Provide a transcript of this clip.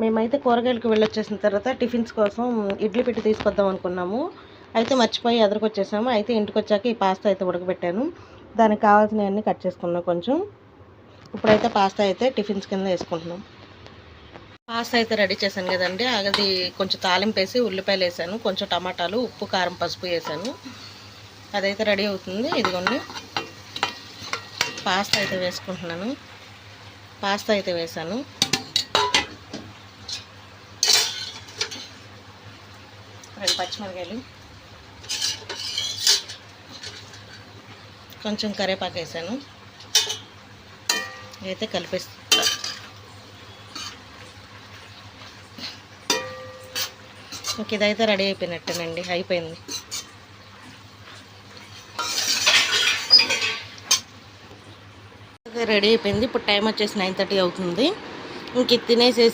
మేమైతే కూరగాయలకు వెళ్ళొచ్చేసిన తర్వాత టిఫిన్స్ కోసం ఇడ్లీ పెట్టి తీసుకొద్దాం అనుకున్నాము. అయితే మర్చిపోయి ఎదురుకొచ్చేసాము. అయితే ఇంటికి వచ్చాక ఈ పాస్తా అయితే ఉడకబెట్టాను. దానికి కావాల్సినవన్నీ కట్ చేసుకున్నాం కొంచెం. ఇప్పుడైతే పాస్తా అయితే టిఫిన్స్ కింద వేసుకుంటున్నాం. పాస్తా అయితే రెడీ చేశాను కదండి. అది కొంచెం తాలింపు వేసి ఉల్లిపాయలు వేసాను, కొంచెం టమాటాలు, ఉప్పు, కారం, పసుపు వేసాను. అదైతే రెడీ అవుతుంది. ఇదిగోండి పాస్తా అయితే వేసుకుంటున్నాను. పాస్తా అయితే వేసాను. రెండు పచ్చిమిరకాయలు, కొంచెం కరివేపాకు వేసాను. ఇదైతే కలిపేస్తా. ఇంక ఇదైతే రెడీ అయిపోయినట్టేనండి. అయిపోయింది. రెడీ అయిపోయింది. ఇప్పుడు టైం వచ్చేసి 9:30 అవుతుంది. ఇంక ఇది తినేసేసి